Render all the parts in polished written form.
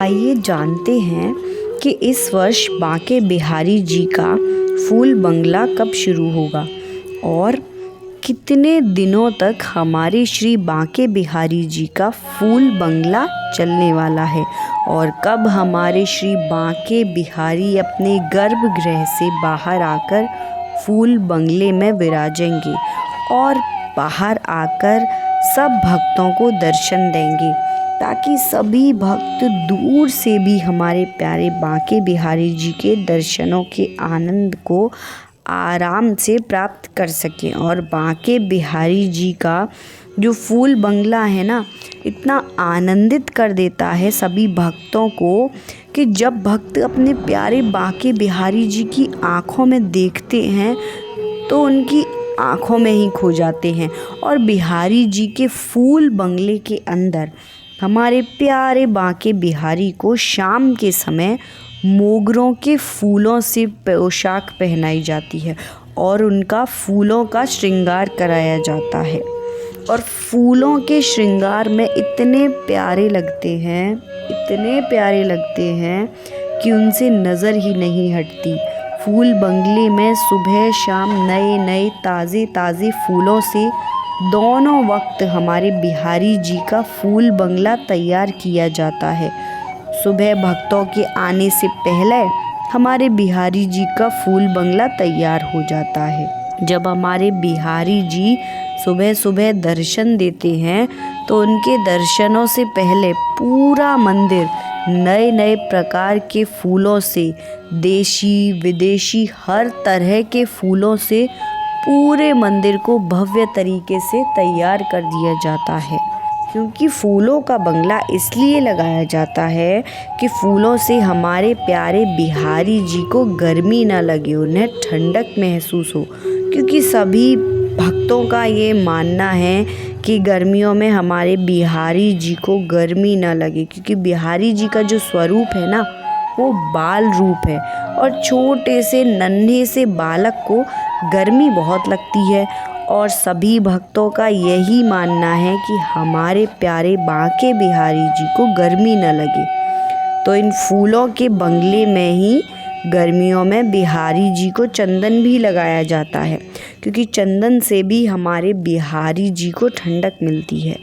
आइए जानते हैं कि इस वर्ष बांके बिहारी जी का फूल बंगला कब शुरू होगा और कितने दिनों तक हमारे श्री बांके बिहारी जी का फूल बंगला चलने वाला है और कब हमारे श्री बांके बिहारी अपने गर्भगृह से बाहर आकर फूल बंगले में विराजेंगे और बाहर आकर सब भक्तों को दर्शन देंगे, ताकि सभी भक्त दूर से भी हमारे प्यारे बांके बिहारी जी के दर्शनों के आनंद को आराम से प्राप्त कर सकें। और बांके बिहारी जी का जो फूल बंगला है ना, इतना आनंदित कर देता है सभी भक्तों को कि जब भक्त अपने प्यारे बांके बिहारी जी की आँखों में देखते हैं तो उनकी आँखों में ही खो जाते हैं। और बिहारी जी के फूल बंगले के अंदर हमारे प्यारे बांके बिहारी को शाम के समय मोगरों के फूलों से पोशाक पहनाई जाती है और उनका फूलों का श्रृंगार कराया जाता है। और फूलों के श्रृंगार में इतने प्यारे लगते हैं कि उनसे नज़र ही नहीं हटती। फूल बंगले में सुबह शाम नए नए ताज़े ताज़े फूलों से दोनों वक्त हमारे बिहारी जी का फूल बंगला तैयार किया जाता है। सुबह भक्तों के आने से पहले हमारे बिहारी जी का फूल बंगला तैयार हो जाता है। जब हमारे बिहारी जी सुबह सुबह दर्शन देते हैं तो उनके दर्शनों से पहले पूरा मंदिर नए नए प्रकार के फूलों से, देशी विदेशी हर तरह के फूलों से पूरे मंदिर को भव्य तरीके से तैयार कर दिया जाता है। क्योंकि फूलों का बंगला इसलिए लगाया जाता है कि फूलों से हमारे प्यारे बिहारी जी को गर्मी ना लगे, उन्हें ठंडक महसूस हो। क्योंकि सभी भक्तों का ये मानना है कि गर्मियों में हमारे बिहारी जी को गर्मी ना लगे, क्योंकि बिहारी जी का जो स्वरूप है ना, वो बाल रूप है और छोटे से नन्हे से बालक को गर्मी बहुत लगती है। और सभी भक्तों का यही मानना है कि हमारे प्यारे बांके बिहारी जी को गर्मी न लगे, तो इन फूलों के बंगले में ही गर्मियों में बिहारी जी को चंदन भी लगाया जाता है, क्योंकि चंदन से भी हमारे बिहारी जी को ठंडक मिलती है।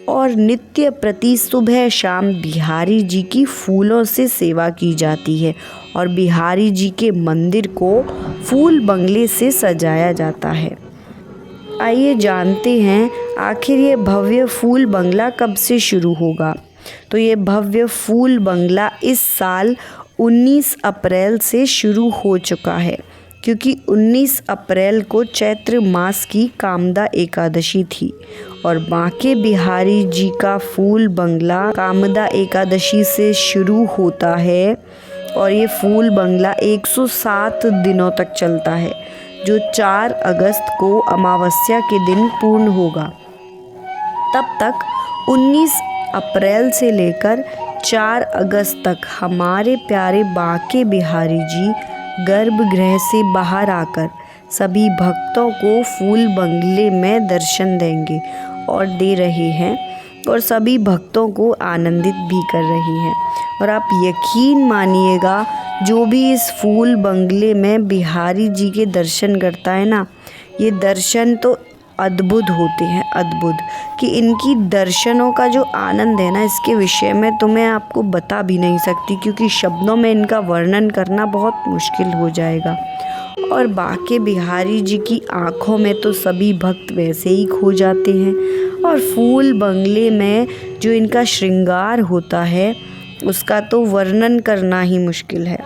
और नित्य प्रति सुबह शाम बिहारी जी की फूलों से सेवा की जाती है और बिहारी जी के मंदिर को फूल बंगले से सजाया जाता है। आइए जानते हैं आखिर ये भव्य फूल बंगला कब से शुरू होगा। तो ये भव्य फूल बंगला इस साल 19 अप्रैल से शुरू हो चुका है, क्योंकि 19 अप्रैल को चैत्र मास की कामदा एकादशी थी और बांके बिहारी जी का फूल बंगला कामदा एकादशी से शुरू होता है और ये फूल बंगला 107 दिनों तक चलता है, जो 4 अगस्त को अमावस्या के दिन पूर्ण होगा। तब तक 19 अप्रैल से लेकर 4 अगस्त तक हमारे प्यारे बांके बिहारी जी गर्भगृह से बाहर आकर सभी भक्तों को फूल बंगले में दर्शन देंगे और दे रहे हैं और सभी भक्तों को आनंदित भी कर रही हैं। और आप यकीन मानिएगा, जो भी इस फूल बंगले में बिहारी जी के दर्शन करता है ना, ये दर्शन तो अद्भुत होते हैं, अद्भुत। कि इनकी दर्शनों का जो आनंद है ना, इसके विषय में तो मैं आपको बता भी नहीं सकती, क्योंकि शब्दों में इनका वर्णन करना बहुत मुश्किल हो जाएगा। और बांके बिहारी जी की आँखों में तो सभी भक्त वैसे ही खो जाते हैं। और फूल बंगले में जो इनका श्रृंगार होता है उसका तो वर्णन करना ही मुश्किल है।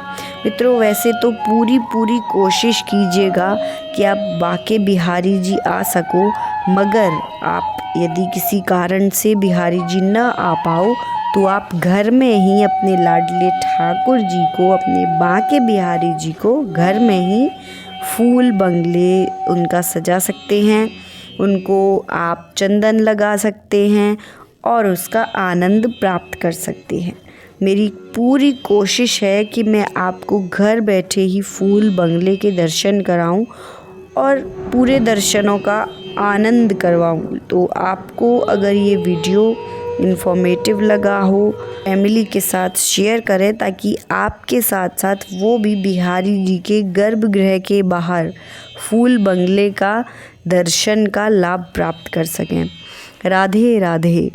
मित्रों, वैसे तो पूरी कोशिश कीजिएगा कि आप बांके बिहारी जी आ सको, मगर आप यदि किसी कारण से बिहारी जी न आ पाओ तो आप घर में ही अपने लाडले ठाकुर जी को, अपने बांके बिहारी जी को घर में ही फूल बंगले उनका सजा सकते हैं। उनको आप चंदन लगा सकते हैं और उसका आनंद प्राप्त कर सकते हैं। मेरी पूरी कोशिश है कि मैं आपको घर बैठे ही फूल बंगले के दर्शन कराऊं और पूरे दर्शनों का आनंद करवाऊं। तो आपको अगर ये वीडियो इन्फॉर्मेटिव लगा हो, फैमिली के साथ शेयर करें ताकि आपके साथ साथ वो भी बिहारी जी के गर्भगृह के बाहर फूल बंगले का दर्शन का लाभ प्राप्त कर सकें। राधे राधे।